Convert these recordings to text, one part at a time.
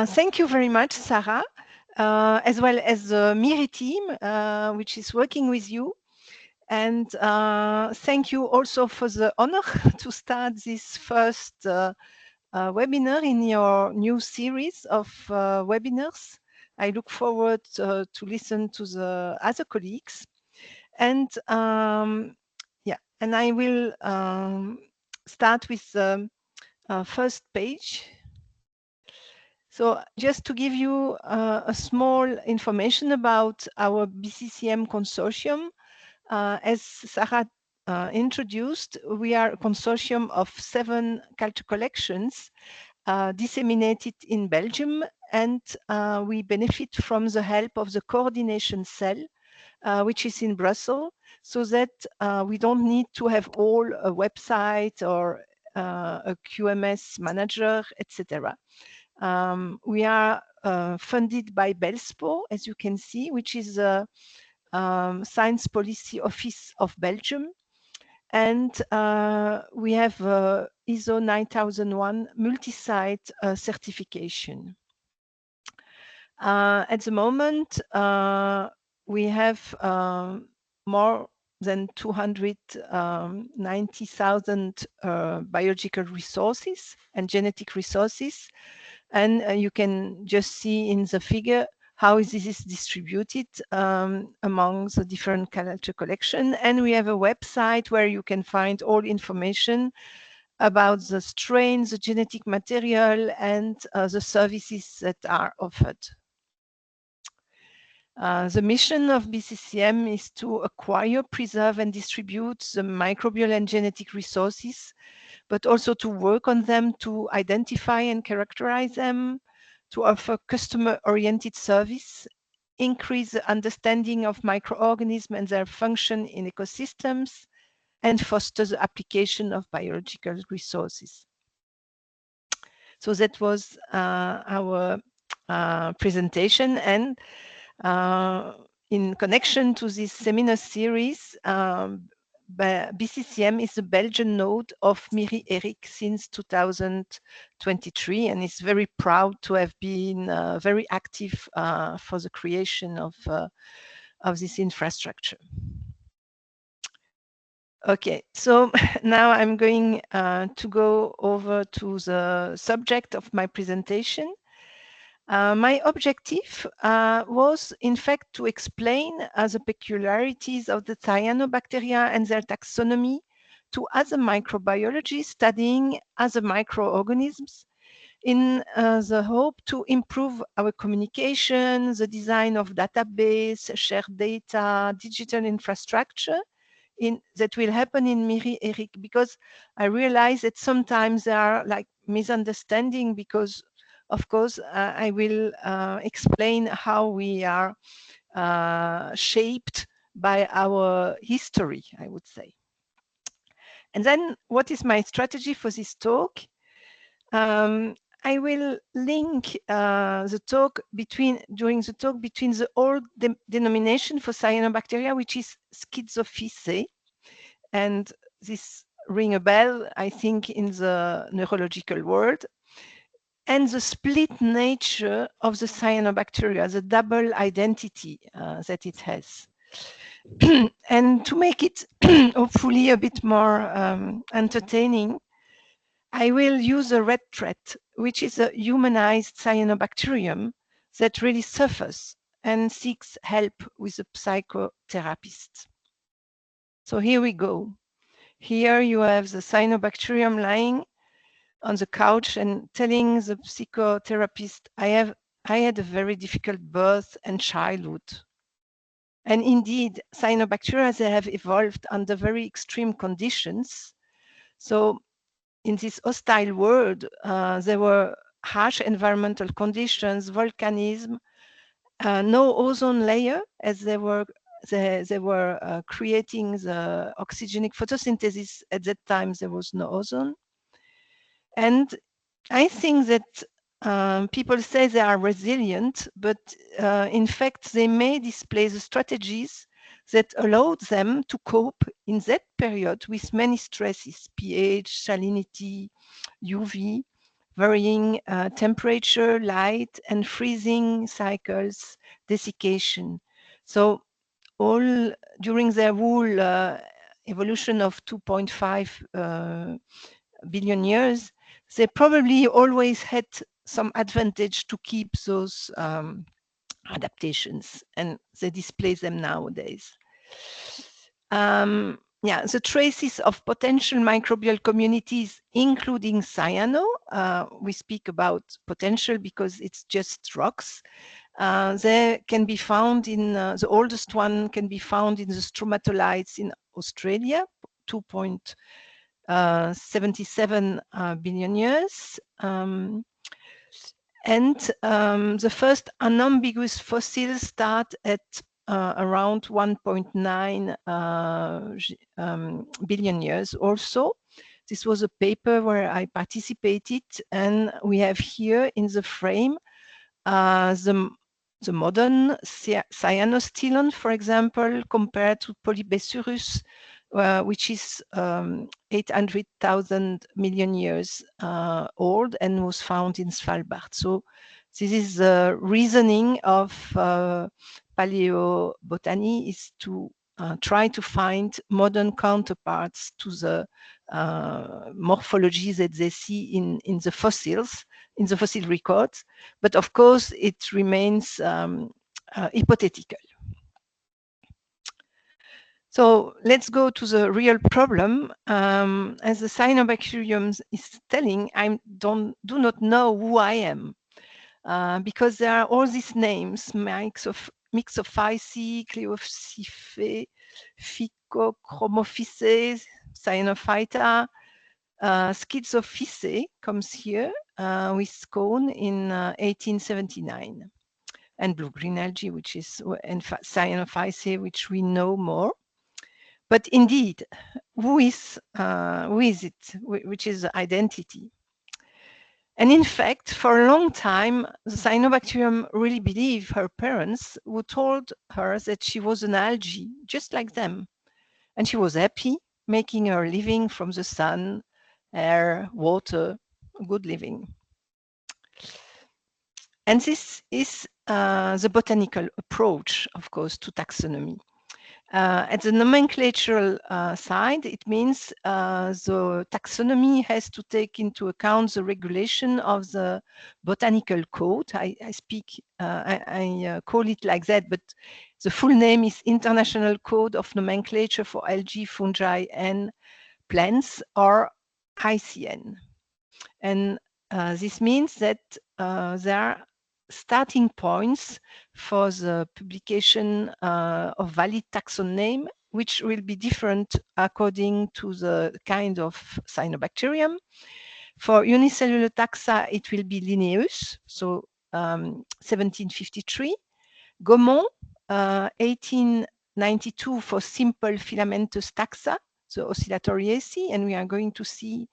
Thank you very much, Sarah, as well as the MIRRI team, which is working with you. And thank you also for the honor to start this first webinar in your new series of webinars. I look forward to listen to the other colleagues. And yeah, and I will start with the first page. So just to give you a small information about our BCCM consortium, as Sarah introduced, we are a consortium of 7 culture collections disseminated in Belgium, and we benefit from the help of the coordination cell, which is in Brussels, so that we don't need to have all a website or a QMS manager, etc. We are funded by BELSPO, as you can see, which is a Science Policy Office of Belgium. And we have ISO 9001 multi-site certification. At the moment, we have more than 290,000 biological resources and genetic resources. And you can just see in the figure how this is distributed among the different culture collection. And we have a website where you can find all information about the strains, the genetic material, and the services that are offered. The mission of BCCM is to acquire, preserve, and distribute the microbial and genetic resources, but also to work on them, to identify and characterize them, to offer customer-oriented service, increase the understanding of microorganisms and their function in ecosystems, and foster the application of biological resources. So that was our presentation, and in connection to this seminar series, BCCM is the Belgian node of MIRRI-ERIC since 2023, and is very proud to have been very active for the creation of this infrastructure. Okay, so now I'm going to go over to the subject of my presentation. My objective was, in fact, to explain the peculiarities of the cyanobacteria and their taxonomy to other microbiologists studying other microorganisms, in the hope to improve our communication, the design of database, shared data, digital infrastructure that will happen in MIRRI-ERIC, because I realize that sometimes there are like misunderstanding, because of course, I will explain how we are shaped by our history, I would say. And then what is my strategy for this talk? I will link the talk between the old denomination for cyanobacteria, which is schizophrenic, and this ring a bell, I think, in the neurological world, and the split nature of the cyanobacteria, the double identity that it has. And to make it hopefully a bit more entertaining, I will use a red thread, which is a humanized cyanobacterium that really suffers and seeks help with a psychotherapist. So here we go. Here you have the cyanobacterium lying on the couch and telling the psychotherapist, I had a very difficult birth and childhood. And indeed, cyanobacteria, they have evolved under very extreme conditions. So in this hostile world, there were harsh environmental conditions, volcanism, no ozone layer, as they were creating the oxygenic photosynthesis. At that time, there was no ozone. And I think that people say they are resilient, but in fact, they may display the strategies that allowed them to cope in that period with many stresses, pH, salinity, UV, varying temperature, light, and freezing cycles, desiccation. So all during their whole evolution of 2.5 billion years, they probably always had some advantage to keep those adaptations, and they display them nowadays. Yeah, the traces of potential microbial communities, including cyano, we speak about potential because it's just rocks. They can be found in, the oldest one can be found in the stromatolites in Australia, 2.77 billion years. And the first unambiguous fossils start at around 1.9 billion years also. This was a paper where I participated, and we have here in the frame the modern cyanostylon, for example, compared to Polybesurus, which is 800,000 million years old and was found in Svalbard. So this is the reasoning of paleobotany, is to try to find modern counterparts to the morphology that they see in the fossils, in the fossil records. But of course, it remains hypothetical. So let's go to the real problem. As the Cyanobacterium is telling, I do not know who I am, because there are all these names: Myxophyceae, Cleophyceae, Phycochromophyceae, Cyanophyta. Schizophyceae comes here with Cohn in 1879, and blue-green algae, which is, and Cyanophyceae, which we know more. But indeed, who is it, which is identity? And in fact, for a long time, the Cyanobacterium really believed her parents, who told her that she was an algae, just like them. And she was happy, making her living from the sun, air, water, good living. And this is the botanical approach, of course, to taxonomy. At the nomenclatural side, it means the taxonomy has to take into account the regulation of the botanical code. I call it like that, but the full name is International Code of Nomenclature for Algae, Fungi, and Plants, or ICN. And this means that there are starting points for the publication of valid taxon name, which will be different according to the kind of cyanobacterium. For unicellular taxa, it will be Linnaeus, so 1753. Gaumont, 1892 for simple filamentous taxa, the Oscillatoreaceae, and we are going to see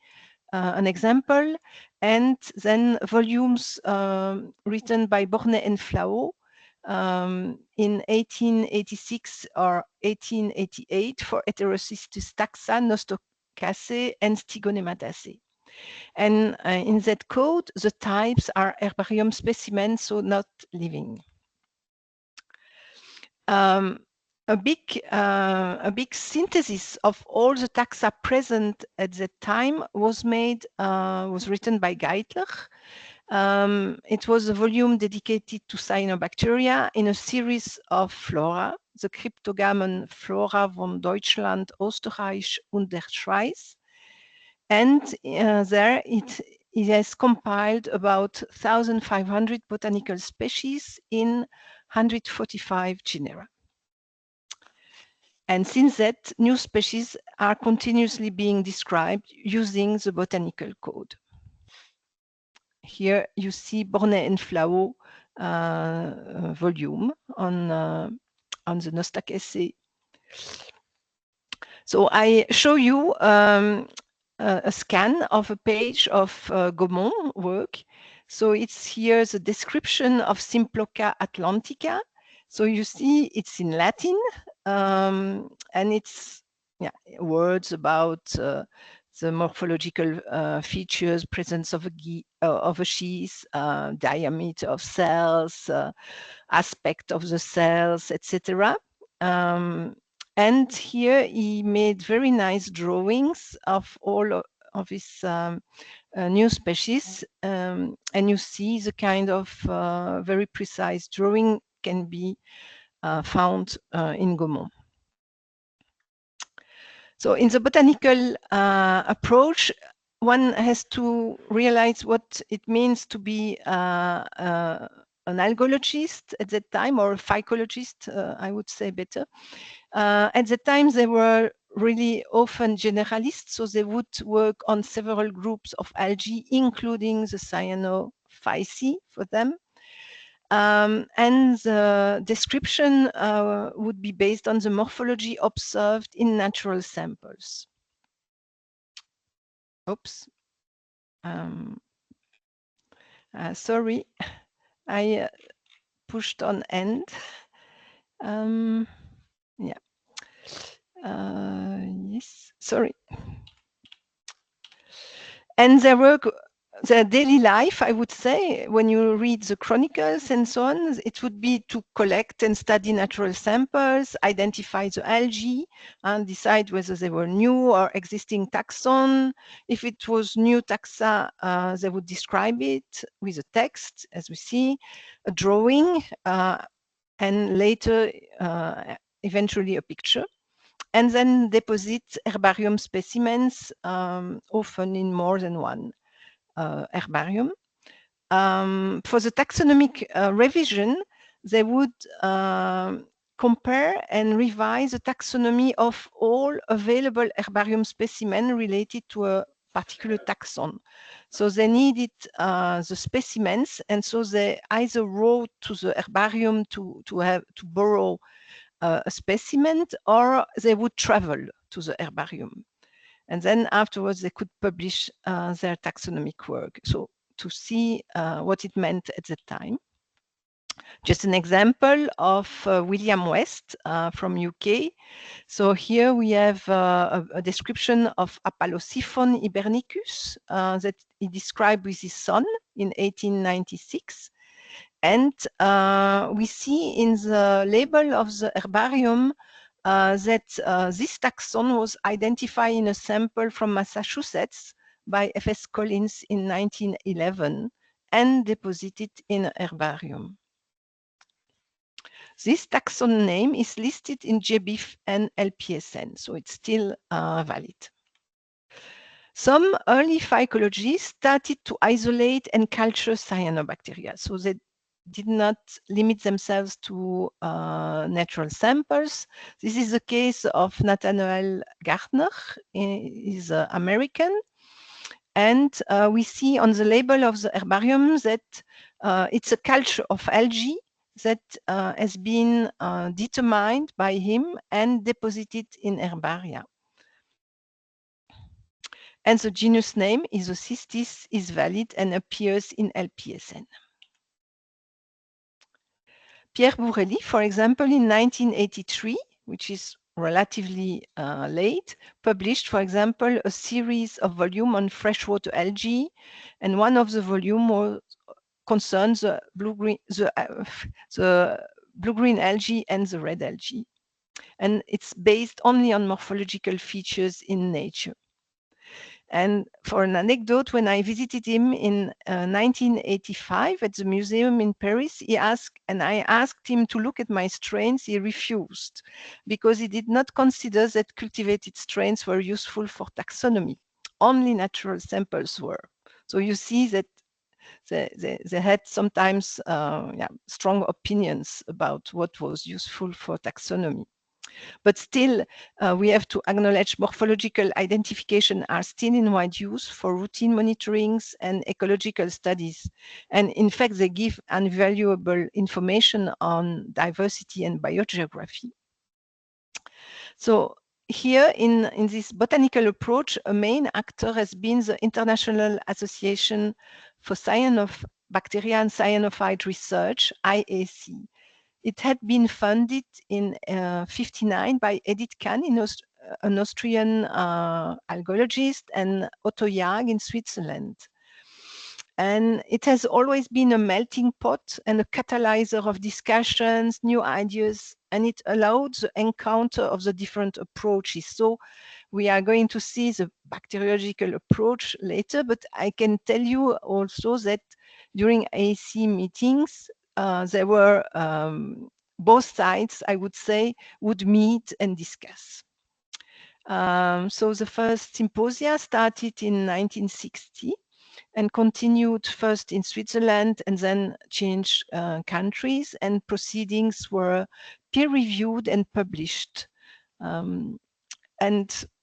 an example, and then volumes written by Bornet and Flao in 1886 or 1888 for Heterocystus taxa, Nostocaceae, and Stygonemataceae. And in that code, the types are herbarium specimens, so not living. A big synthesis of all the taxa present at that time was written by Geithler. It was a volume dedicated to cyanobacteria in a series of flora, the Cryptogamen Flora von Deutschland, Österreich und der Schweiz. And there it has compiled about 1,500 botanical species in 145 genera. And since that, new species are continuously being described using the botanical code. Here you see Bornet and Flao volume on the Nostocaceae. So I show you a scan of a page of Gaumont work. So it's here the description of Symploca atlantica. So you see it's in Latin, and it's words about the morphological features, presence of a sheath, diameter of cells, aspect of the cells, etc. And here he made very nice drawings of all of his new species, and you see the kind of very precise drawing can be found in Gaumont. So in the botanical approach, one has to realize what it means to be an algologist at that time, or a phycologist, I would say better. At the time, they were really often generalists, so they would work on several groups of algae, including the cyanophyceae for them. And the description would be based on the morphology observed in natural samples. Oops. Sorry, I pushed on end. Yeah. Yes, sorry. And their work, their daily life, I would say, when you read the chronicles and so on, it would be to collect and study natural samples, identify the algae, and decide whether they were new or existing taxon. If it was new taxa, they would describe it with a text, as we see, a drawing, and later, eventually a picture. And then deposit herbarium specimens, often in more than one herbarium. For the taxonomic revision, they would compare and revise the taxonomy of all available herbarium specimens related to a particular taxon. So they needed the specimens, and so they either wrote to the herbarium to borrow a specimen, or they would travel to the herbarium. And then afterwards, they could publish their taxonomic work. So to see what it meant at the time. Just an example of William West from UK. So here we have a description of Apallocyphon hibernicus that he described with his son in 1896. And we see in the label of the herbarium that this taxon was identified in a sample from Massachusetts by F.S. Collins in 1911 and deposited in a herbarium. This taxon name is listed in GBIF and LPSN, so it's still valid. Some early phycologists started to isolate and culture cyanobacteria, so they did not limit themselves to natural samples. This is the case of Nathaniel Gardner. He's American. And we see on the label of the herbarium that it's a culture of algae that has been determined by him and deposited in herbaria. And the genus name, Isocystis, is valid and appears in LPSN. Pierre Bourrelly, for example, in 1983, which is relatively late, published, for example, a series of volumes on freshwater algae, and one of the volumes concerns the blue-green algae and the red algae. And it's based only on morphological features in nature. And for an anecdote, when I visited him in 1985 at the museum in Paris, I asked him to look at my strains. He refused because he did not consider that cultivated strains were useful for taxonomy. Only natural samples were. So you see that they had sometimes strong opinions about what was useful for taxonomy. But still, we have to acknowledge morphological identification are still in wide use for routine monitorings and ecological studies. And in fact, they give invaluable information on diversity and biogeography. So here in this botanical approach, a main actor has been the International Association for Cyanobacteria and Cyanophyte Research, IAC. It had been funded in 1959 by Edith Kahn an Austrian algologist, and Otto Jagd in Switzerland. And it has always been a melting pot and a catalyzer of discussions, new ideas, and it allowed the encounter of the different approaches. So we are going to see the bacteriological approach later, but I can tell you also that during AC meetings, there were both sides, I would say, would meet and discuss. So the first symposia started in 1960 and continued first in Switzerland and then changed countries, and proceedings were peer-reviewed and published. And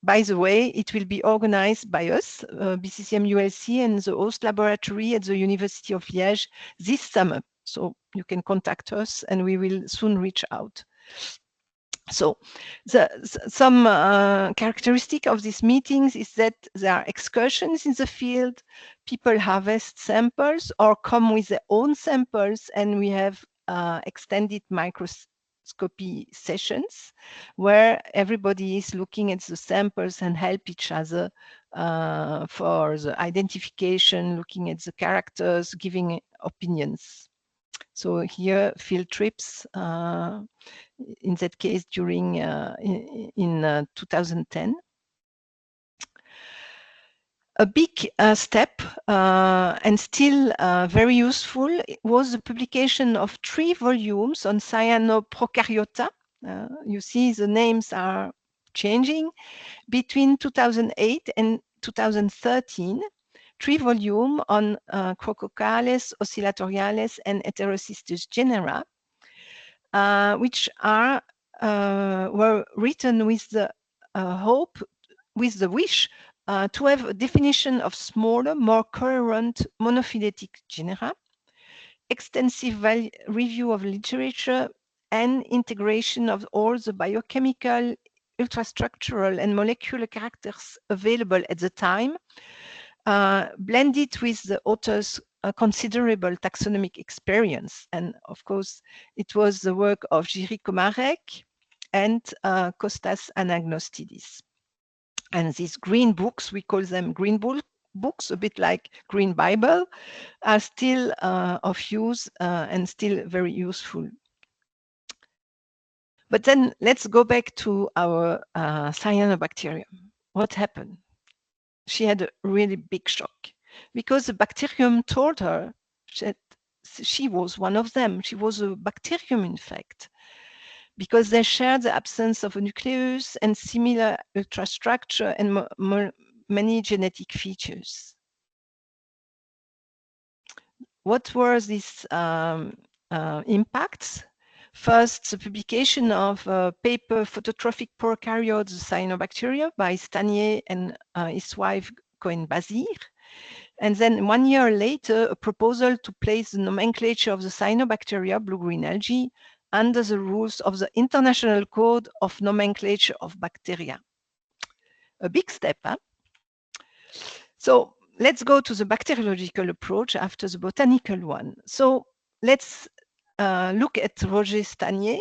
by the way, it will be organized by us, BCCM ULC, and the host laboratory at the University of Liège this summer. So you can contact us and we will soon reach out. So some characteristic of these meetings is that there are excursions in the field, people harvest samples or come with their own samples, and we have extended microscopy sessions where everybody is looking at the samples and help each other for the identification, looking at the characters, giving opinions. So here, field trips, in that case, during in 2010. A big step and still very useful was the publication of 3 volumes on Cyanobacterial. You see the names are changing. Between 2008 and 2013, 3 volumes on Crococales, Oscillatoriales, and Heterocystus genera, which are were written with the hope, with the wish to have a definition of smaller, more coherent monophyletic genera, extensive review of literature, and integration of all the biochemical, ultrastructural, and molecular characters available at the time, blended with the author's considerable taxonomic experience. And of course, it was the work of Jiří Komárek and Kostas Anagnostidis. And these green books, we call them green books, a bit like Green Bible, are still of use and still very useful. But then let's go back to our cyanobacterium. What happened? She had a really big shock because the bacterium told her that she was one of them. She was a bacterium, in fact, because they shared the absence of a nucleus and similar ultrastructure and many genetic features. What were these impacts? First, the publication of a paper, Phototrophic Prokaryotes, Cyanobacteria, by Stanier and his wife Cohen-Bazir. And then 1 year later, a proposal to place the nomenclature of the cyanobacteria, blue-green algae, under the rules of the International Code of Nomenclature of Bacteria. A big step, huh? So let's go to the bacteriological approach after the botanical one. So let's look at Roger Stanier.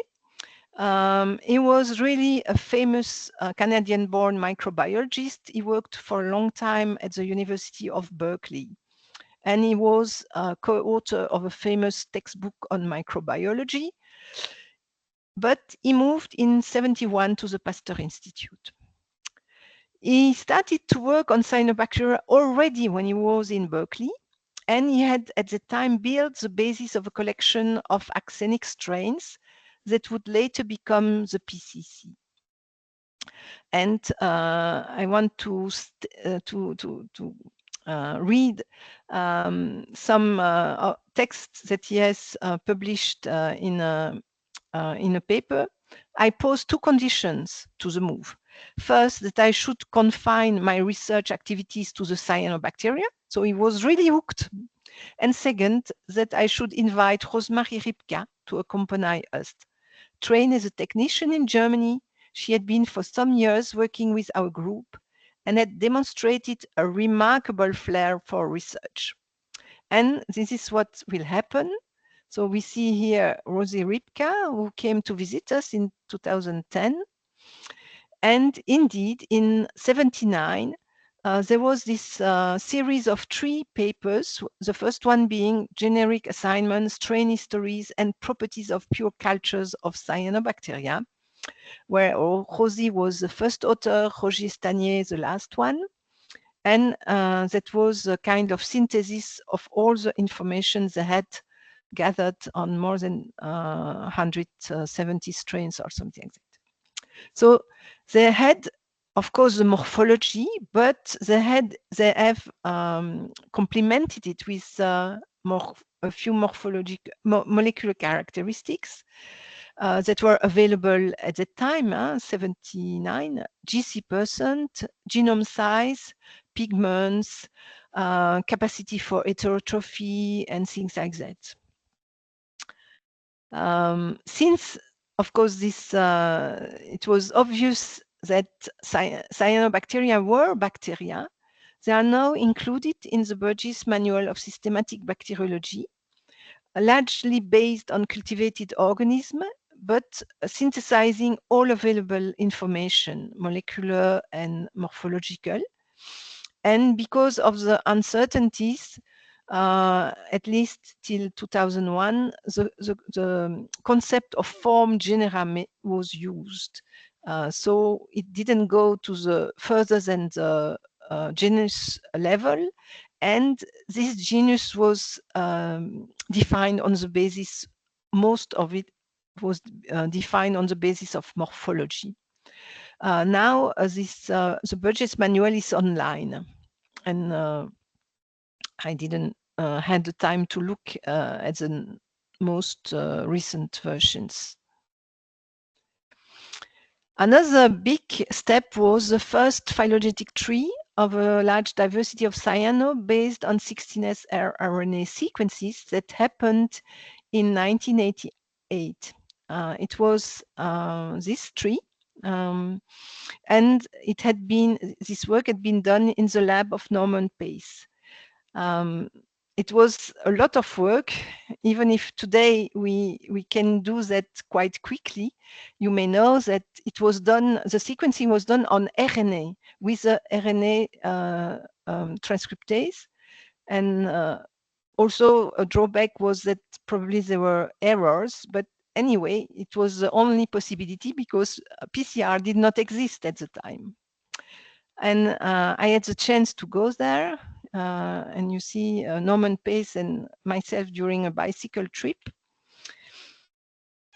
He was really a famous Canadian-born microbiologist. He worked for a long time at the University of Berkeley. And he was a co-author of a famous textbook on microbiology. But he moved in 1971 to the Pasteur Institute. He started to work on cyanobacteria already when he was in Berkeley, and he had at the time built the basis of a collection of axenic strains that would later become the PCC. And I want to read some texts that he has published in a paper. I posed 2 conditions to the move. First, that I should confine my research activities to the cyanobacteria. So he was really hooked. And second, that I should invite Rosemarie Ripka to accompany us. Trained as a technician in Germany, she had been for some years working with our group and had demonstrated a remarkable flair for research. And this is what will happen. So we see here Rosie Ripka, who came to visit us in 2010. And indeed, in 1979, there was this series of 3 papers, the first one being Generic Assignments, Strain Histories, and Properties of Pure Cultures of Cyanobacteria, where Rosie was the first author, Roger Stanier the last one. And that was a kind of synthesis of all the information they had gathered on more than 170 strains or something like that. So they had, of course, the morphology, but they have complemented it with a few molecular characteristics that were available at that time, 79, GC%, genome size, pigments, capacity for heterotrophy, and things like that. Since, of course, this it was obvious that cyanobacteria were bacteria, they are now included in the Burgess Manual of Systematic Bacteriology, largely based on cultivated organisms, but synthesizing all available information, molecular and morphological. And because of the uncertainties, at least till 2001, the concept of form genera was used. So it didn't go to the further than the genus level. And this genus was defined on the basis, most of it was defined on the basis of morphology. Now, the Burgess Manual is online, and I didn't had the time to look at the most recent versions. Another big step was the first phylogenetic tree of a large diversity of cyano based on 16S rRNA sequences that happened in 1988. It was this tree, and this work had been done in the lab of Norman Pace. It was a lot of work, even if today we can do that quite quickly. You may know that it was done, the sequencing was done on RNA with the RNA transcriptase. And also a drawback was that probably there were errors, but anyway, it was the only possibility because PCR did not exist at the time. And I had the chance to go there. And you see Norman Pace and myself during a bicycle trip.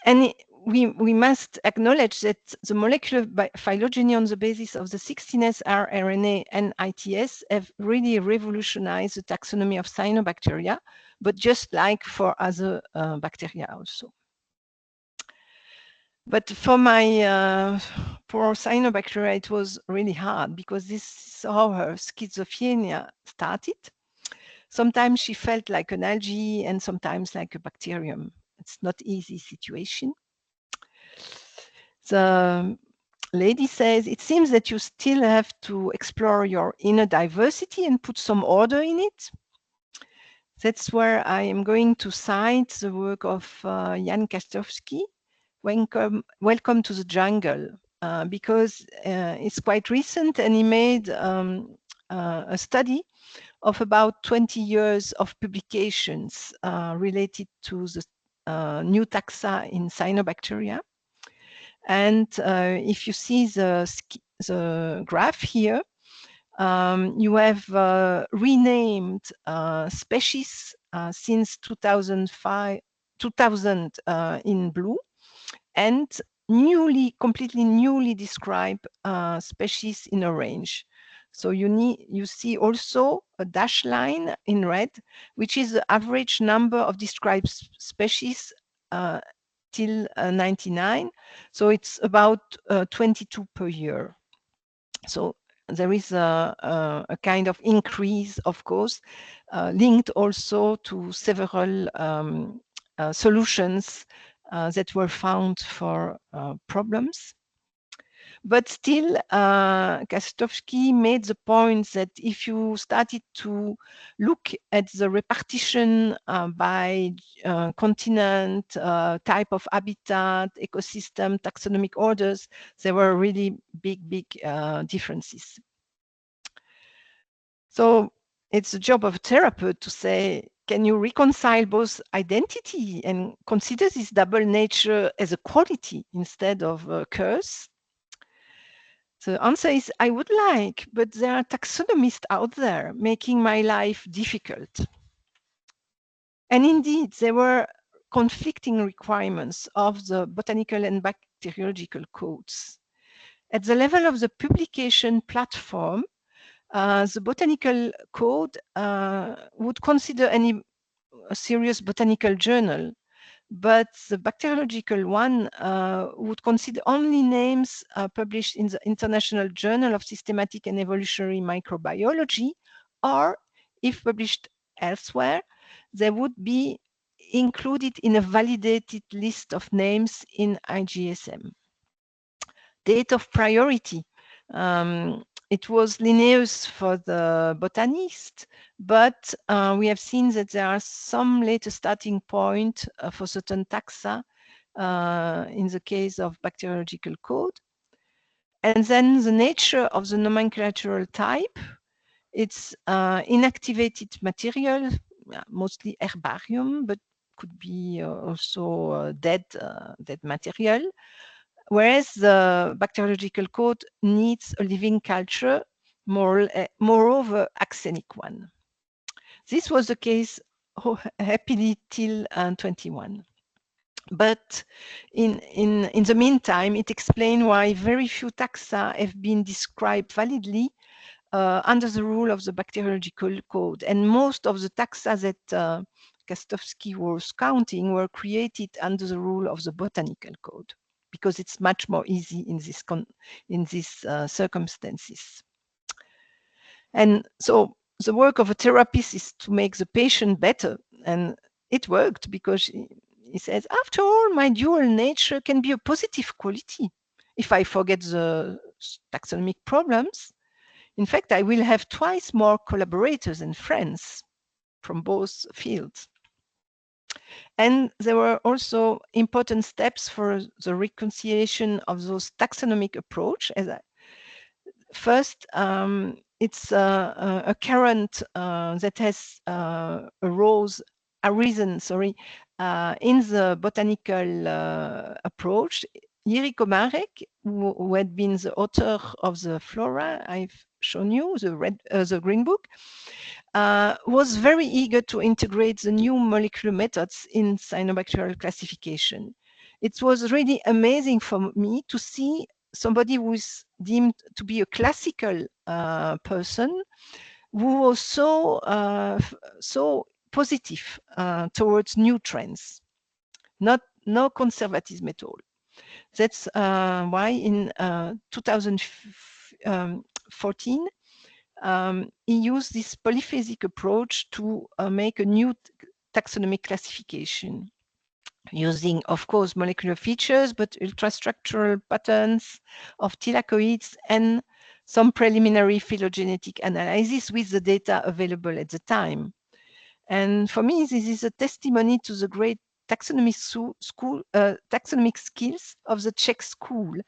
And we must acknowledge that the molecular phylogeny on the basis of the 16S rRNA and ITS have really revolutionized the taxonomy of cyanobacteria, but just like for other bacteria also. But for my poor cyanobacteria, it was really hard because this is how her schizophrenia started. Sometimes she felt like an algae and sometimes like a bacterium. It's not easy situation. The lady says, it seems that you still have to explore your inner diversity and put some order in it. That's where I am going to cite the work of Jan Kastowski, Welcome to the Jungle, because it's quite recent and he made a study of about 20 years of publications related to the new taxa in cyanobacteria. And if you see the graph here, you have renamed species since 2000 in blue, and completely newly described species in orange. So you see also a dashed line in red, which is the average number of described species till 99. So it's about 22 per year. So there is a kind of increase, of course, linked also to several solutions that were found for problems. But still, Kastowski made the point that if you started to look at the repartition by continent, type of habitat, ecosystem, taxonomic orders, there were really big differences. So it's the job of a therapist to say, can you reconcile both identity and consider this double nature as a quality instead of a curse? The answer is, I would like, but there are taxonomists out there making my life difficult. And indeed, there were conflicting requirements of the botanical and bacteriological codes. At the level of the publication platform, the botanical code would consider any serious botanical journal, but the bacteriological one would consider only names published in the International Journal of Systematic and Evolutionary Microbiology, or if published elsewhere, they would be included in a validated list of names in IGSM. Date of priority. It was Linnaeus for the botanist, but we have seen that there are some later starting point for certain taxa in the case of bacteriological code. And then the nature of the nomenclatural type, it's inactivated material, mostly herbarium, but could be also dead material. Whereas the bacteriological code needs a living culture, moreover, axenic one. This was the case happily till 21. But in the meantime, it explained why very few taxa have been described validly under the rule of the bacteriological code. And most of the taxa that Kastowski was counting were created under the rule of the botanical code, because it's much more easy in these circumstances. And so the work of a therapist is to make the patient better. And it worked, because he says, after all, my dual nature can be a positive quality. If I forget the taxonomic problems, in fact, I will have twice more collaborators and friends from both fields. And there were also important steps for the reconciliation of those taxonomic approach. First, it's a current that has arisen in the botanical approach. Eric Omarek, who had been the author of the Flora I've shown you, the Green Book, was very eager to integrate the new molecular methods in cyanobacterial classification. It was really amazing for me to see somebody who is deemed to be a classical person who was so positive towards new trends, no conservatism at all. That's why in 2014, he used this polyphasic approach to make a new taxonomic classification, using, of course, molecular features, but ultrastructural patterns of thylakoids and some preliminary phylogenetic analysis with the data available at the time. And for me, this is a testimony to the great taxonomic skills of the Czech school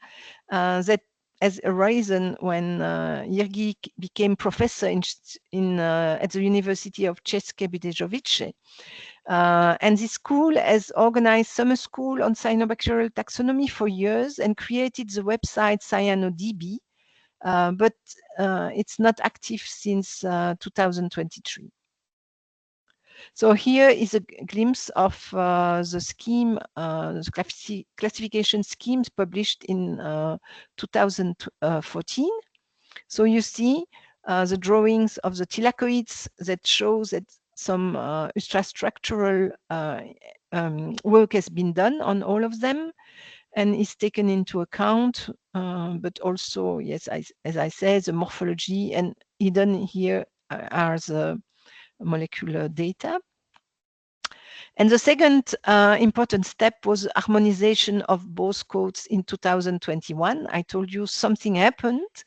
that has arisen when Jirgi became professor at the University of České Budějovice. And this school has organized summer school on cyanobacterial taxonomy for years and created the website CyanoDB, but it's not active since 2023. So here is a glimpse of the scheme, the classification schemes published in 2014. So you see the drawings of the thylakoids that shows that some ultrastructural work has been done on all of them and is taken into account, but also, yes, as I said, the morphology, and hidden here are the molecular data. And the second important step was harmonization of both codes in 2021. I told you something happened.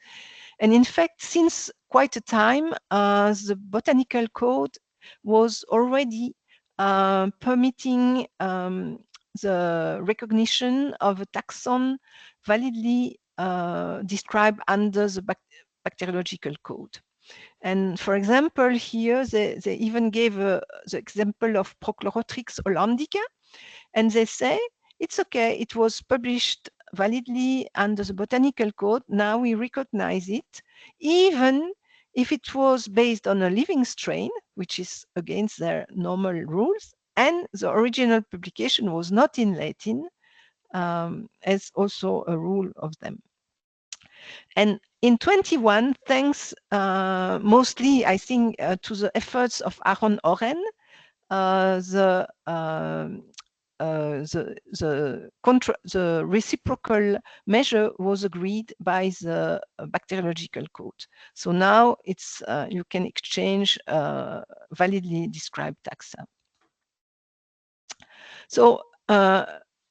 And in fact, since quite a time, the botanical code was already permitting the recognition of a taxon validly described under the bacteriological code. And for example, here they even gave the example of Prochlorotrix hollandica, and they say it's okay, it was published validly under the botanical code. Now we recognize it, even if it was based on a living strain, which is against their normal rules, and the original publication was not in Latin, as also a rule of them. And in 21, thanks mostly, I think, to the efforts of Aaron Oren, the reciprocal measure was agreed by the bacteriological code. So now it's you can exchange validly described taxa. So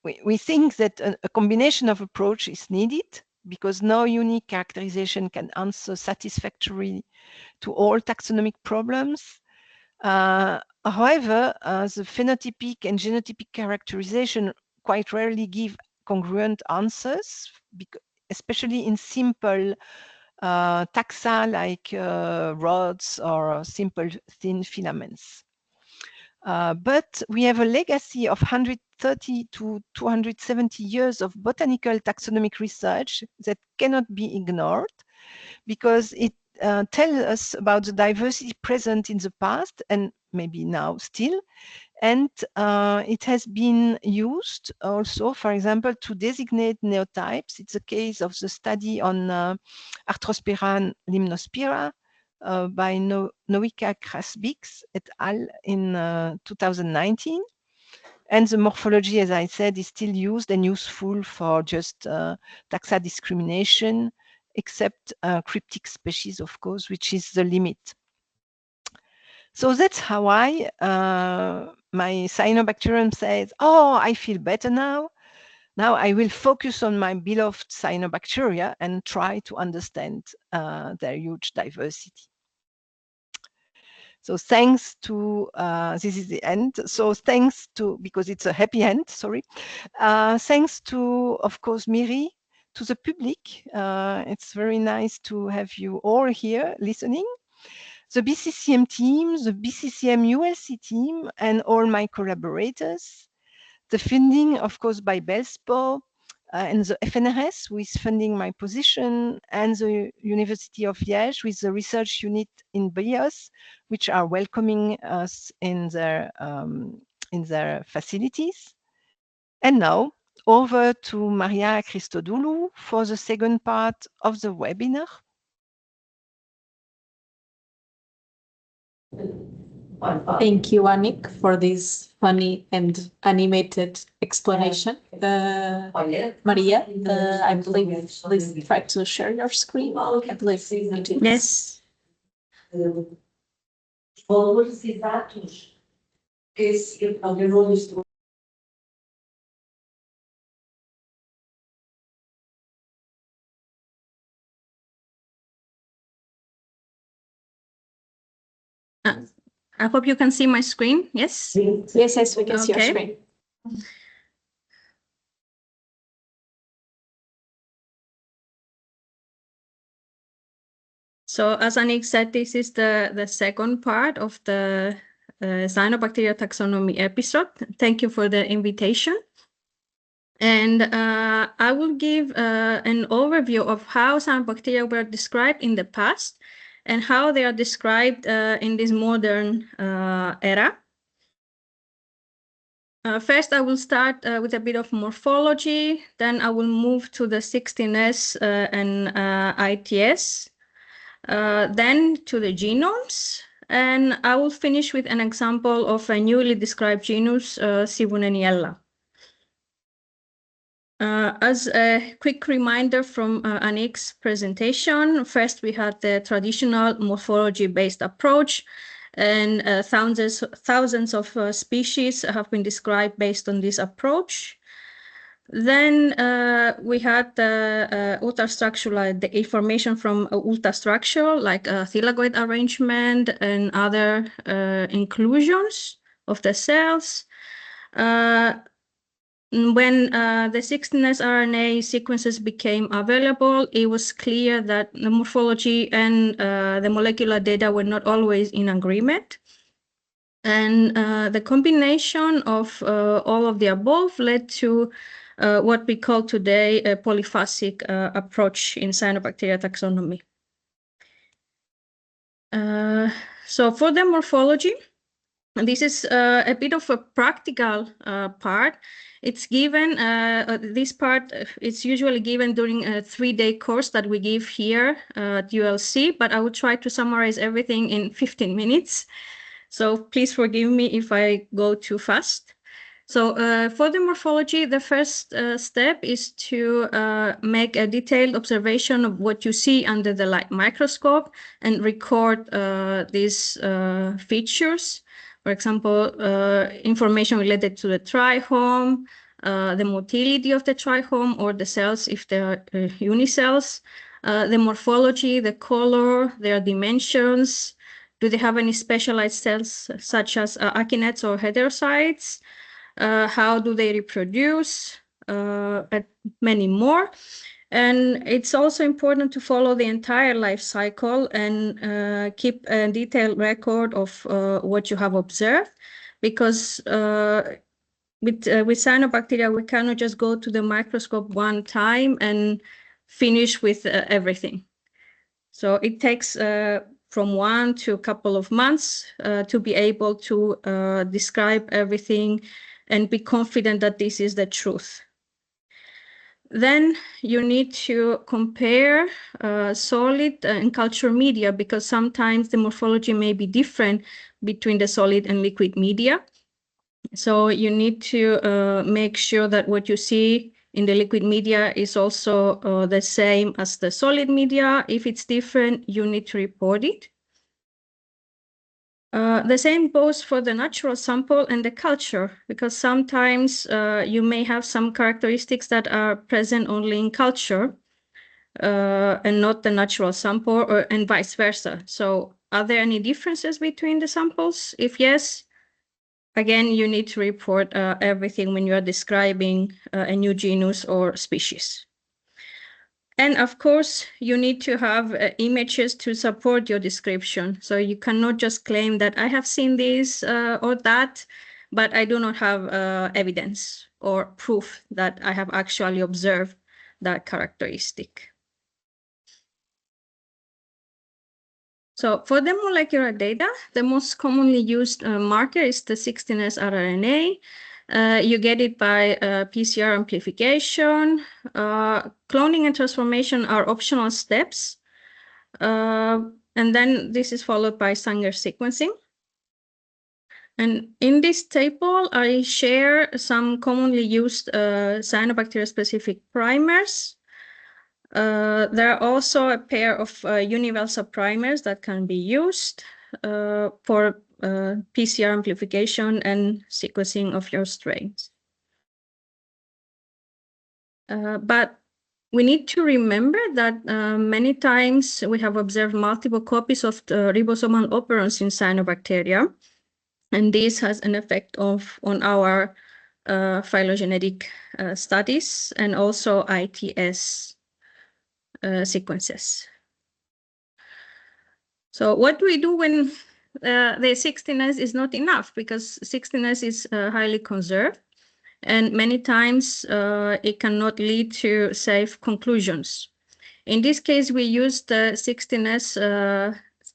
we think that a combination of approach is needed, because no unique characterization can answer satisfactorily to all taxonomic problems. However, the phenotypic and genotypic characterization quite rarely give congruent answers, especially in simple taxa like rods or simple thin filaments. But we have a legacy of 130 to 270 years of botanical taxonomic research that cannot be ignored, because it tells us about the diversity present in the past and maybe now still. And it has been used also, for example, to designate neotypes. It's a case of the study on Arthrospira limnospira by Noika Krasbix et al. In 2019. And the morphology, as I said, is still used and useful for just taxa discrimination, except cryptic species, of course, which is the limit. So that's how my cyanobacterium says, oh, I feel better now. Now I will focus on my beloved cyanobacteria and try to understand their huge diversity. So thanks to, this is the end. So thanks to, because it's a happy end, sorry. Thanks to, of course, MIRRI, to the public. It's very nice to have you all here listening. The BCCM team, the BCCM ULC team, and all my collaborators. The funding, of course, by Belspo, and the FNRS, who is funding my position, and the University of Liège with the research unit in BIOS, which are welcoming us in their facilities. And now, over to Maria Christodoulou for the second part of the webinar. Thank you, Annick, for this funny and animated explanation. Maria, I believe, please try to share your screen. I believe you do. Yes. Valores exatos que esse programa estou. I hope you can see my screen. Yes? Yes, we can see your screen. So as Annick said, this is the second part of the Cyanobacterial Taxonomy episode. Thank you for the invitation. And I will give an overview of how cyanobacteria were described in the past and how they are described in this modern era. First, I will start with a bit of morphology, then I will move to the 16S and ITS, then to the genomes, and I will finish with an example of a newly described genus, Sibuneniella. As a quick reminder from Annick's presentation, first we had the traditional morphology-based approach, and thousands of species have been described based on this approach. Then we had the ultrastructural, the information from ultrastructure, like thylakoid arrangement and other inclusions of the cells. When the 16S RNA sequences became available, it was clear that the morphology and the molecular data were not always in agreement. And the combination of all of the above led to what we call today a polyphasic approach in cyanobacterial taxonomy. So for the morphology, this is a bit of a practical part. It's given, this part is usually given during a 3-day course that we give here at ULC, but I will try to summarize everything in 15 minutes. So please forgive me if I go too fast. So for the morphology, the first step is to make a detailed observation of what you see under the light microscope and record these features. For example, information related to the trichome, the motility of the trichome or the cells if they are unicells, the morphology, the color, their dimensions. Do they have any specialized cells such as akinets or heterocytes? How do they reproduce? And many more. And it's also important to follow the entire life cycle and keep a detailed record of what you have observed, because with cyanobacteria, we cannot just go to the microscope one time and finish with everything. So it takes from 1 to a couple of months to be able to describe everything and be confident that this is the truth. Then you need to compare solid and culture media, because sometimes the morphology may be different between the solid and liquid media. So you need to make sure that what you see in the liquid media is also the same as the solid media. If it's different, you need to report it. The same goes for the natural sample and the culture, because sometimes you may have some characteristics that are present only in culture and not the natural sample, and vice versa. So are there any differences between the samples? If yes, again, you need to report everything when you are describing a new genus or species. And of course, you need to have images to support your description. So you cannot just claim that I have seen this or that, but I do not have evidence or proof that I have actually observed that characteristic. So for the molecular data, the most commonly used marker is the 16S rRNA. You get it by PCR amplification. Cloning and transformation are optional steps. And then this is followed by Sanger sequencing. And in this table, I share some commonly used cyanobacteria-specific primers. There are also a pair of universal primers that can be used for PCR amplification and sequencing of your strains. But we need to remember that many times we have observed multiple copies of the ribosomal operons in cyanobacteria, and this has an effect on our phylogenetic studies and also ITS sequences. So what do we do when the 16S is not enough? Because 16S is highly conserved, and many times it cannot lead to safe conclusions. In this case, we use the 16S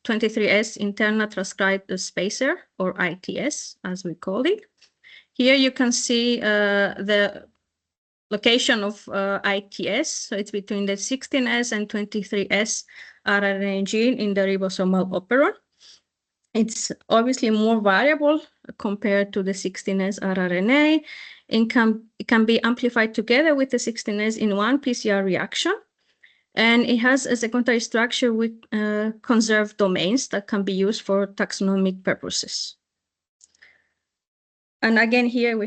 23S internal transcribed spacer, or ITS, as we call it. Here you can see the location of ITS, so it's between the 16S and 23S rRNA gene in the ribosomal operon. It's obviously more variable compared to the 16S rRNA. It can be amplified together with the 16S in one PCR reaction. And it has a secondary structure with conserved domains that can be used for taxonomic purposes. And again, here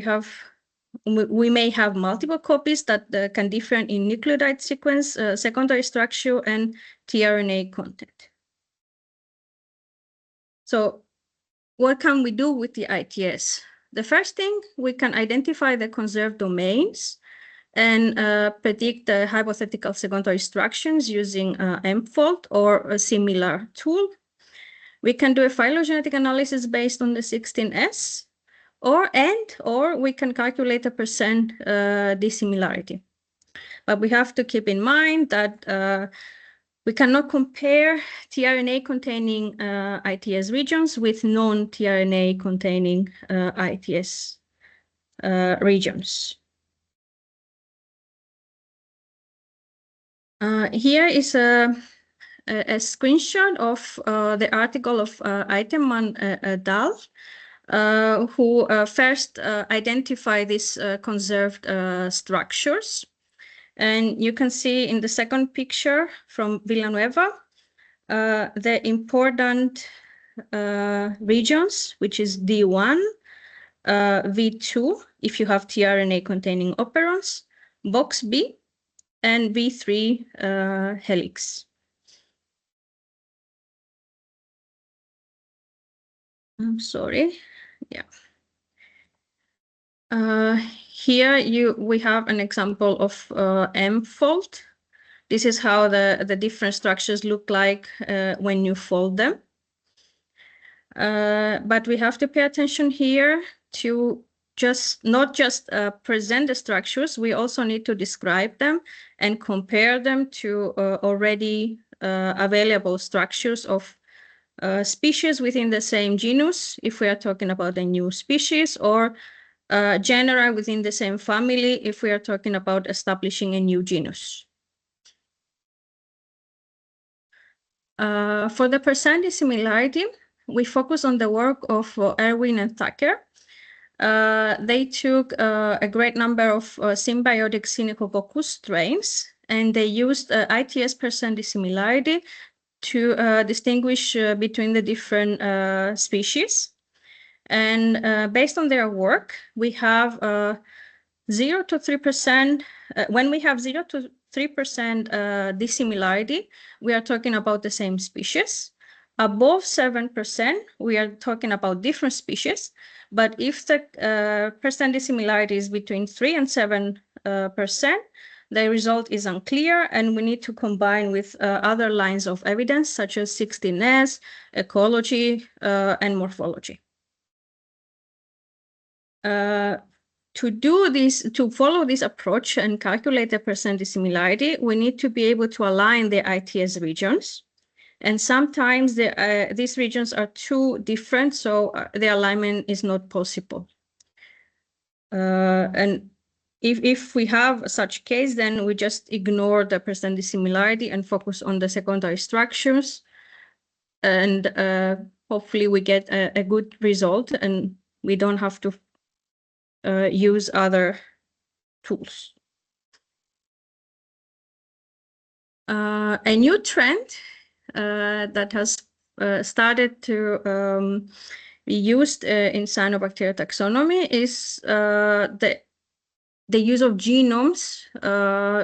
we may have multiple copies that can differ in nucleotide sequence, secondary structure, and tRNA content. So what can we do with the ITS? The first thing, we can identify the conserved domains and predict the hypothetical secondary structures using MFOLD or a similar tool. We can do a phylogenetic analysis based on the 16S, or we can calculate a percent dissimilarity. But we have to keep in mind that we cannot compare tRNA containing ITS regions with non-tRNA containing ITS regions. Here is a screenshot of the article of Eitemann et al., who first identified these conserved structures. And you can see in the second picture from Villanueva, the important regions, which is D1, V2, if you have tRNA containing operons, box B, and V3 helix. I'm sorry. Yeah. Here we have an example of MFOLD. This is how the different structures look like when you fold them. But we have to pay attention here to not just present the structures, we also need to describe them and compare them to already available structures of species within the same genus, if we are talking about a new species, or genera within the same family, if we are talking about establishing a new genus. For the percent dissimilarity, we focus on the work of Erwin and Thacker. They took a great number of symbiotic Synechococcus strains, and they used ITS percent dissimilarity to distinguish between the different species. And based on their work, we have 0 to 3%. When we have 0 to 3% dissimilarity, we are talking about the same species. Above 7%, we are talking about different species. But if the percent dissimilarity is between 3 and 7%, the result is unclear, and we need to combine with other lines of evidence, such as 16S, ecology, and morphology. To do this, to follow this approach and calculate the percent dissimilarity, we need to be able to align the ITS regions. And sometimes these regions are too different, so the alignment is not possible. And if we have such case, then we just ignore the percent dissimilarity and focus on the secondary structures. And hopefully we get a good result, and we don't have to use other tools. A new trend that has started to be used in cyanobacterial taxonomy is the use of genomes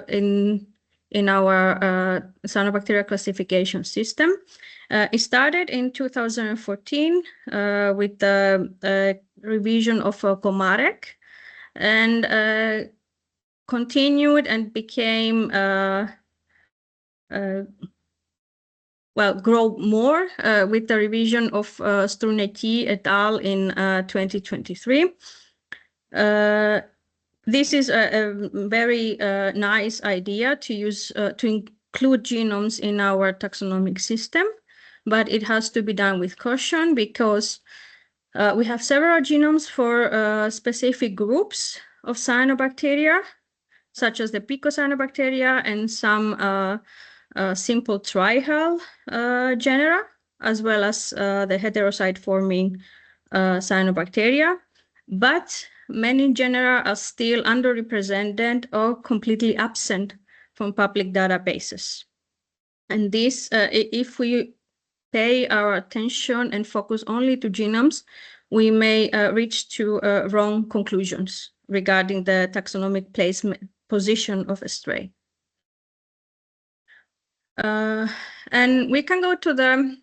in our cyanobacteria classification system. It started in 2014 with the revision of Komarek, and continued and became grow more with the revision of Struneti et al. In 2023. This is a very nice idea to use to include genomes in our taxonomic system, but it has to be done with caution, because we have several genomes for specific groups of cyanobacteria, such as the picocyanobacteria and some simple trihal genera, as well as the heterocyte-forming cyanobacteria. But many genera are still underrepresented or completely absent from public databases. And this, if we pay our attention and focus only to genomes, we may reach to wrong conclusions regarding the taxonomic position of a strain. And we can go to the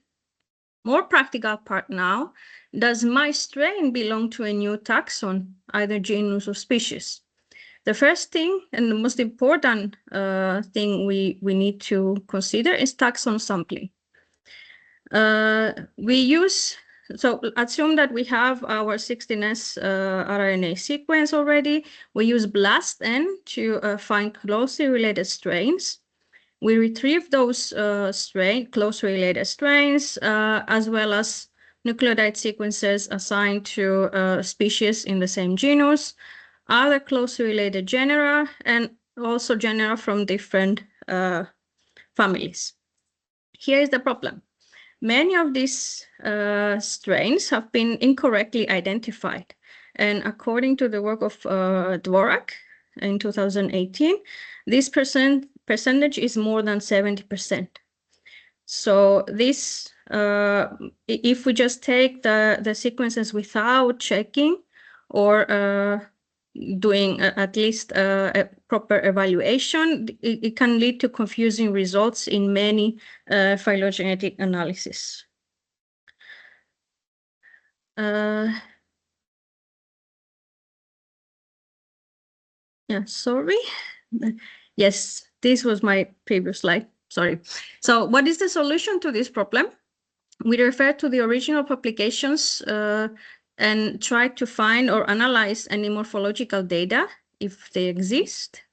more practical part now. Does my strain belong to a new taxon, either genus or species? The first thing and the most important thing we need to consider is taxon sampling. So assume that we have our 16S RNA sequence already. We use BLAST-N to find closely related strains. We retrieve those closely related strains, as well as nucleotide sequences assigned to species in the same genus, other closely related genera, and also genera from different families. Here is the problem. Many of these strains have been incorrectly identified. And according to the work of Dvorak in 2018, this percentage is more than 70%. So this, if we just take the sequences without checking or doing at least a proper evaluation, it can lead to confusing results in many phylogenetic analysis. Yeah, sorry. Yes, this was my previous slide. Sorry. So what is the solution to this problem? We refer to the original publications and try to find or analyze any morphological data if they exist.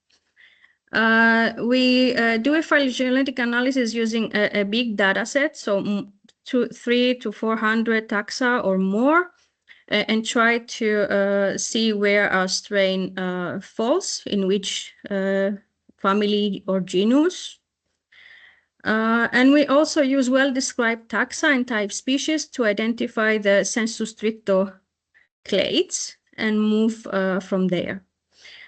We do a phylogenetic analysis using a big data set, so 300 to 400 taxa or more, and try to see where our strain falls, in which family or genus. And we also use well-described taxa and type species to identify the sensu stricto clades and move from there.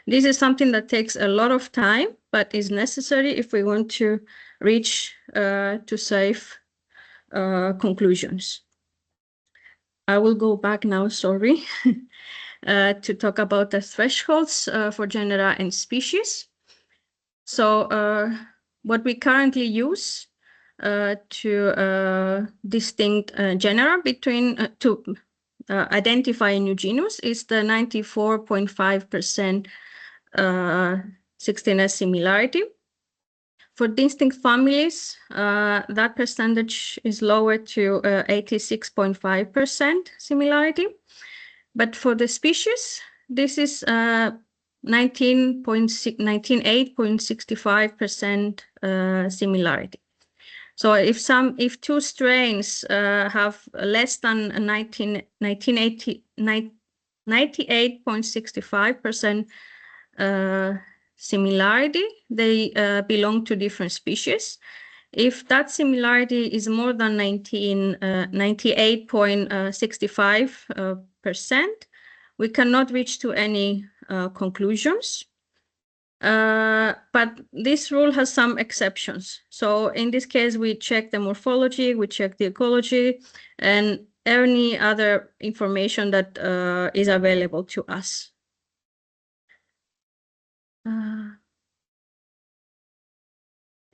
This is something that takes a lot of time, but is necessary if we want to reach to safe conclusions. I will go back now, sorry, to talk about the thresholds for genera and species. So what we currently use to distinct genera between to identify a new genus is the 94.5% 16S similarity. For distinct families, that percentage is lower to 86.5% similarity. But for the species, this is 98.65% similarity. So if two strains have less than 98.65% similarity, they belong to different species. If that similarity is more than 98.65%, we cannot reach to any conclusions. But this rule has some exceptions. So in this case, we check the morphology, we check the ecology, and any other information that is available to us.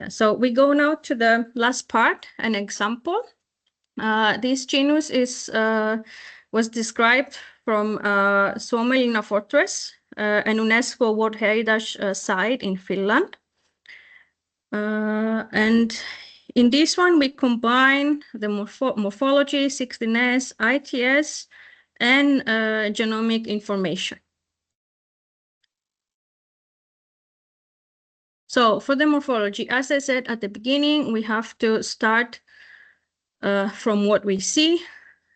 So we go now to the last part, an example. This genus was described from Suomenlinna Fortress, an UNESCO World Heritage Site in Finland. And in this one, we combine the morphology, 16S, ITS, and genomic information. So for the morphology, as I said at the beginning, we have to start from what we see.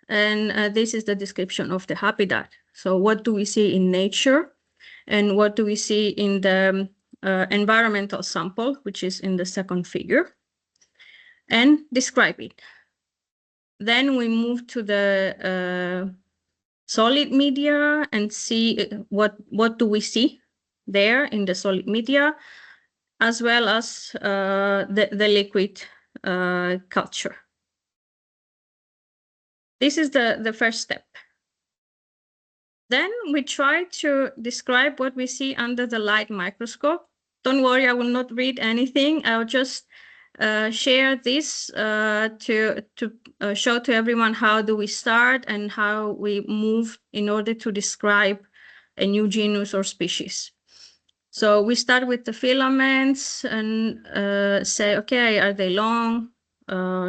And this is the description of the habitat. So what do we see in nature? And what do we see in the environmental sample, which is in the second figure? And describe it. Then we move to the solid media and see what do we see there in the solid media, as well as the liquid culture. This is the first step. Then we try to describe what we see under the light microscope. Don't worry, I will not read anything. I'll just share this to show to everyone how do we start and how we move in order to describe a new genus or species. So we start with the filaments and say, okay, are they long,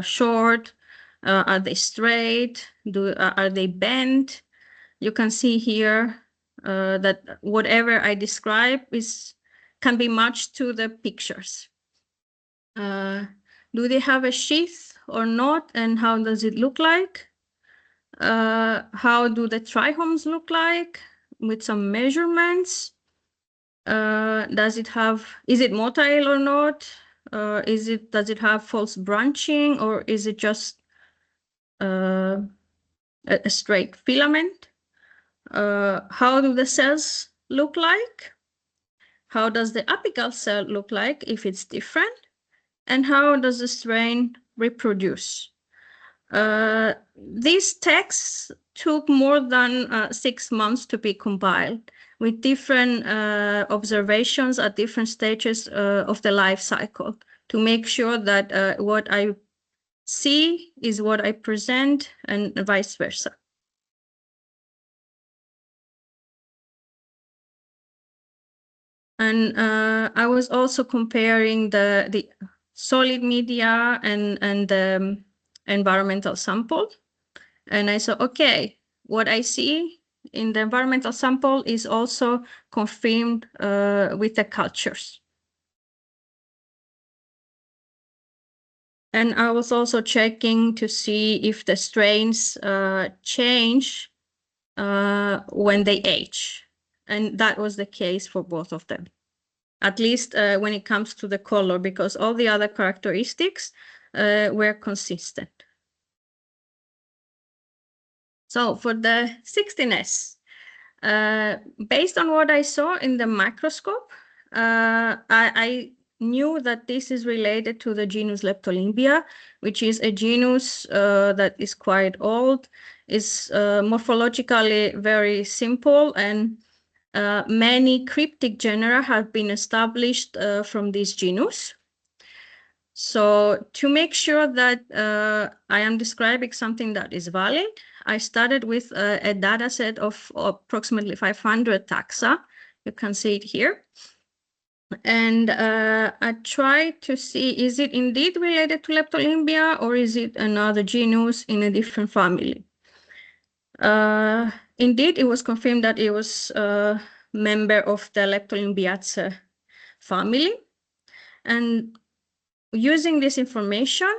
short, are they straight, are they bent? You can see here that whatever I describe can be matched to the pictures. Do they have a sheath or not, and how does it look like? How do the trichomes look like with some measurements? Is it motile or not? Does it have false branching, or is it just a straight filament? How do the cells look like? How does the apical cell look like if it's different? And how does the strain reproduce? These texts took more than 6 months to be compiled, with different observations at different stages of the life cycle, to make sure that what I see is what I present, and vice versa. And I was also comparing the solid media and the environmental sample. And I saw, okay, what I see in the environmental sample is also confirmed with the cultures. And I was also checking to see if the strains change when they age. And that was the case for both of them, at least when it comes to the color, because all the other characteristics were consistent. So for the sixtiness, based on what I saw in the microscope, I knew that this is related to the genus Leptolimbia, which is a genus that is quite old, is morphologically very simple, and many cryptic genera have been established from this genus. So to make sure that I am describing something that is valid, I started with a data set of approximately 500 taxa. You can see it here. And I tried to see, is it indeed related to Leptolimbia, or is it another genus in a different family? Indeed, it was confirmed that it was a member of the Leptolimbiaceae family. And using this information,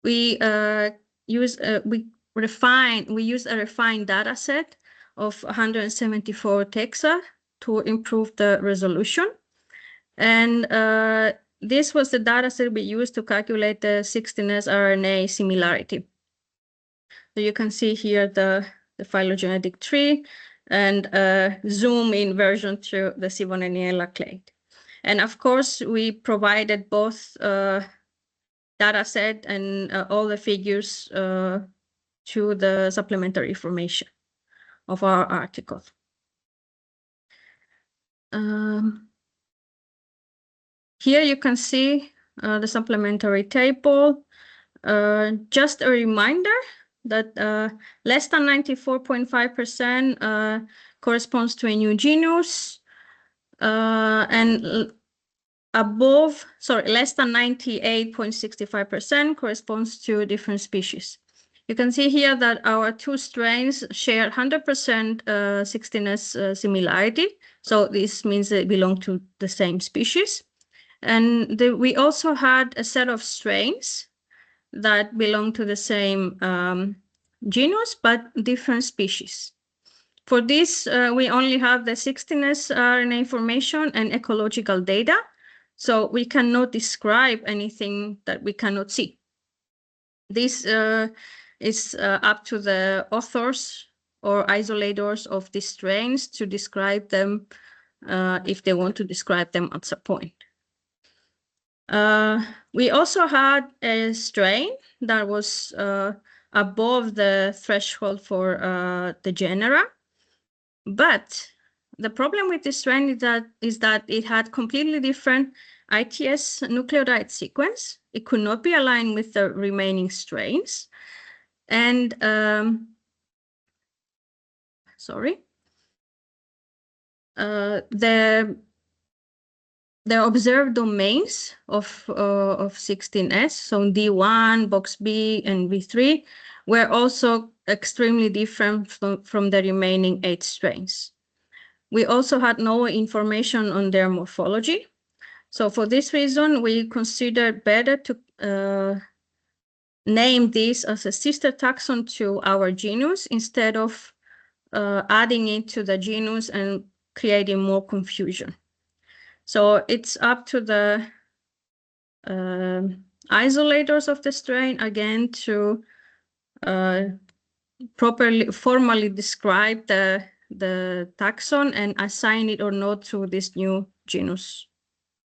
we use a refined data set of 174 taxa to improve the resolution. And this was the data set we used to calculate the sixtiness RNA similarity. So you can see here the phylogenetic tree and zoom in version to the Siboneyella clade. And of course, we provided both data set and all the figures to the supplementary information of our article. Here you can see the supplementary table. Just a reminder that less than 94.5% corresponds to a new genus, and less than 98.65% corresponds to a different species. You can see here that our two strains share 100% sixtiness similarity. So this means they belong to the same species. And we also had a set of strains that belong to the same genus, but different species. For this, we only have the sixtiness RNA information and ecological data, so we cannot describe anything that we cannot see. This is up to the authors or isolators of these strains to describe them if they want to describe them at some point. We also had a strain that was above the threshold for the genera, but the problem with this strain is that it had completely different ITS nucleotide sequence. It could not be aligned with the remaining strains, and the observed domains of 16S, so D1, box B, and V3, were also extremely different from the remaining 8 strains. We also had no information on their morphology. So for this reason, we considered better to name this as a sister taxon to our genus instead of adding it to the genus and creating more confusion. So it's up to the isolators of the strain again to formally describe the taxon and assign it or not to this new genus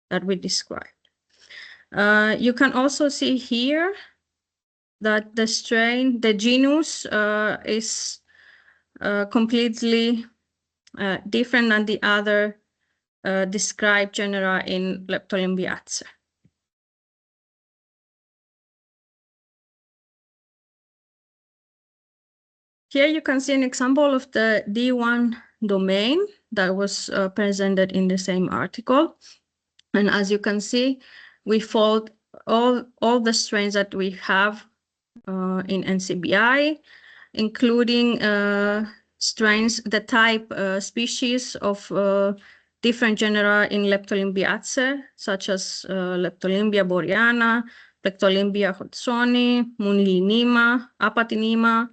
that we described. You can also see here that the genus is completely different than the other described genera in Leptolymbiaceae. Here you can see an example of the D1 domain that was presented in the same article. And as you can see, we fold all the strains that we have in NCBI, including strains, the type species of different genera in Leptolymbiaceae, such as Leptolymbia boreana, Plectolymbia hodgsoni, Munilinima, Apatinima,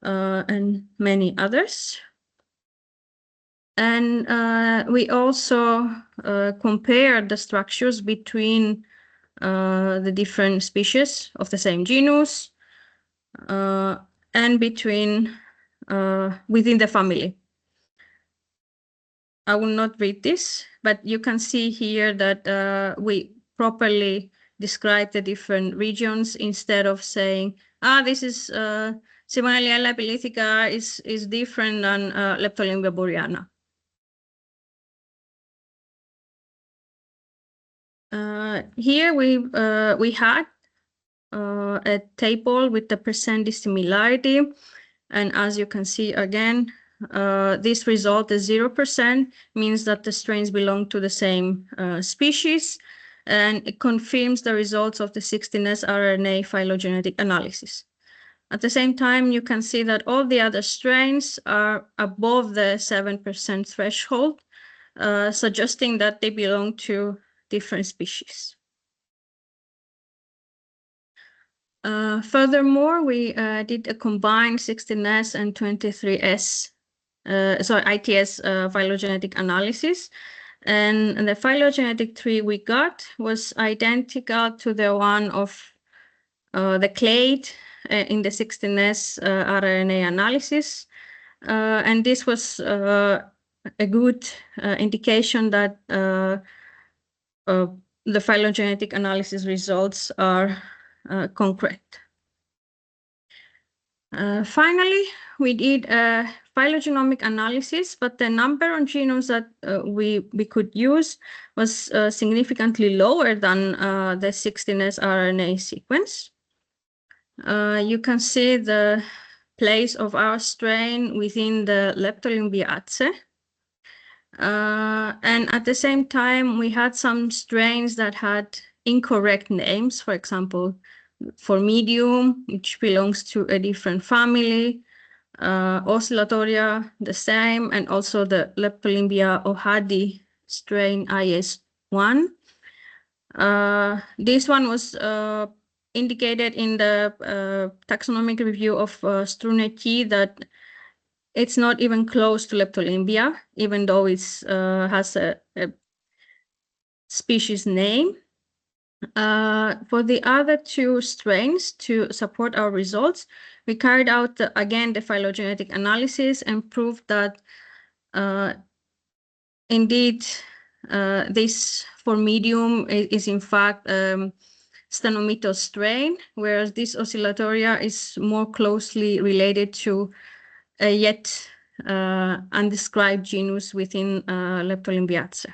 and many others. And we also compared the structures between the different species of the same genus and between within the family. I will not read this, but you can see here that we properly describe the different regions instead of saying, this is Simonelia lepilithica is different than Leptolymbia boreana. Here we had a table with the percent dissimilarity, and as you can see again, this result is 0%, means that the strains belong to the same species, and it confirms the results of the 16S RNA phylogenetic analysis. At the same time, you can see that all the other strains are above the 7% threshold, suggesting that they belong to different species. Furthermore, we did a combined 16S and 23S, ITS phylogenetic analysis. And the phylogenetic tree we got was identical to the one of the clade in the 16S RNA analysis. And this was a good indication that the phylogenetic analysis results are concrete. Finally, we did a phylogenomic analysis, but the number of genomes that we could use was significantly lower than the 16S RNA sequence. You can see the place of our strain within the Leptolymbiaceae. And at the same time, we had some strains that had incorrect names, for example, Formidium, which belongs to a different family, Oscillatoria, the same, and also the Leptolymbia ohadi strain IS1. This one was indicated in the taxonomic review of Struneti that it's not even close to Leptolymbia, even though it has a species name. For the other two strains to support our results, we carried out again the phylogenetic analysis and proved that indeed this for medium is in fact Stenomythos strain, whereas this oscillatoria is more closely related to a yet undescribed genus within Leptolymbiaceae.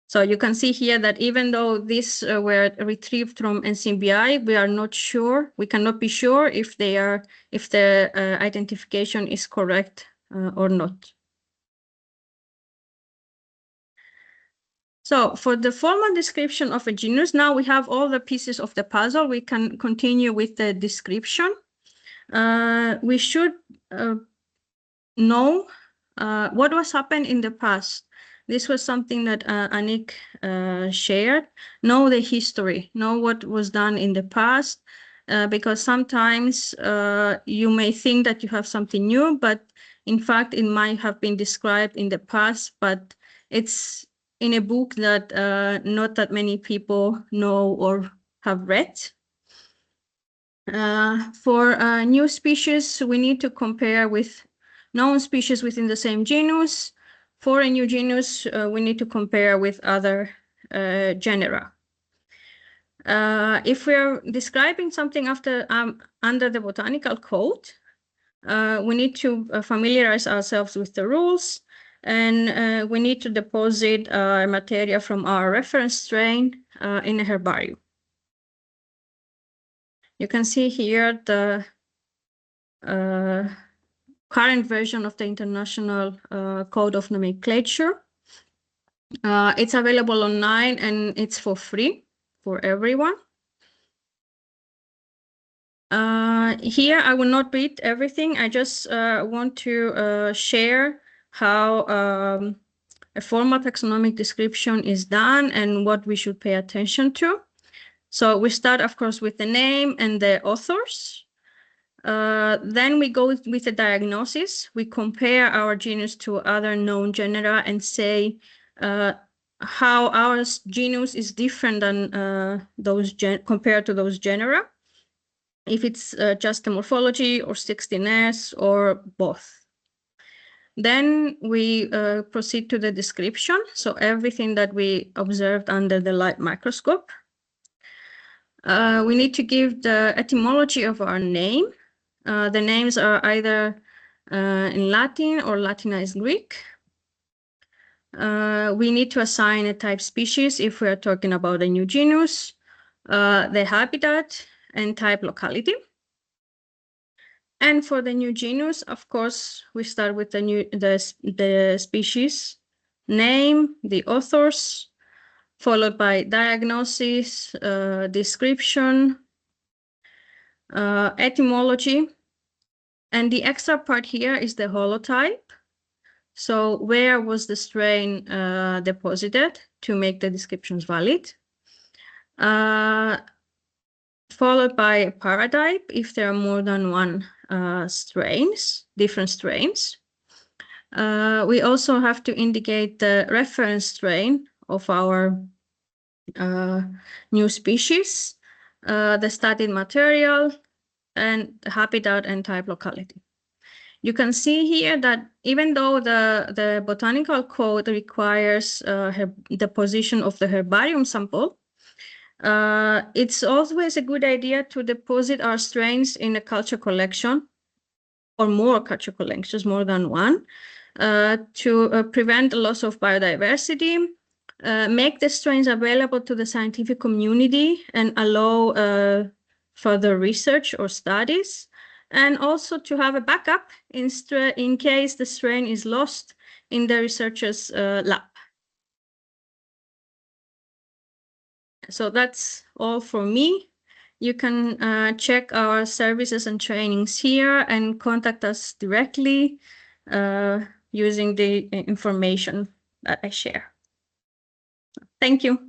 So you can see here that even though these were retrieved from NCBI, we are not sure, we cannot be sure if the identification is correct or not. So for the formal description of a genus, now we have all the pieces of the puzzle. We can continue with the description. We should know what was happened in the past. This was something that Annick shared. Know the history, know what was done in the past, because sometimes you may think that you have something new, but in fact, it might have been described in the past, but it's in a book that not that many people know or have read. For new species, we need to compare with known species within the same genus. For a new genus, we need to compare with other genera. If we're describing something under the botanical code, we need to familiarize ourselves with the rules, and we need to deposit materia from our reference strain in a herbarium. You can see here the current version of the International Code of Nomenclature. It's available online and it's for free for everyone. Here I will not read everything. I just want to share how a formal taxonomic description is done and what we should pay attention to. So we start, of course, with the name and the authors. Then we go with the diagnosis. We compare our genus to other known genera and say how our genus is different than compared to those genera. If it's just the morphology or 16S or both. Then we proceed to the description. So everything that we observed under the light microscope. We need to give the etymology of our name. The names are either in Latin or Latinized Greek. We need to assign a type species if we are talking about a new genus, the habitat, and type locality. And for the new genus, of course, we start with the species name, the authors, followed by diagnosis, description, etymology. And the extra part here is the holotype. So where was the strain deposited to make the descriptions valid? Followed by a paratype if there are more than one different strains. We also have to indicate the reference strain of our new species, the studied material, and the habitat and type locality. You can see here that even though the botanical code requires the position of the herbarium sample, it's always a good idea to deposit our strains in a culture collection or more culture collections, more than one, to prevent the loss of biodiversity, make the strains available to the scientific community and allow further research or studies, and also to have a backup in case the strain is lost in the researcher's lab. So that's all for me. You can check our services and trainings here and contact us directly using the information that I share. Thank you.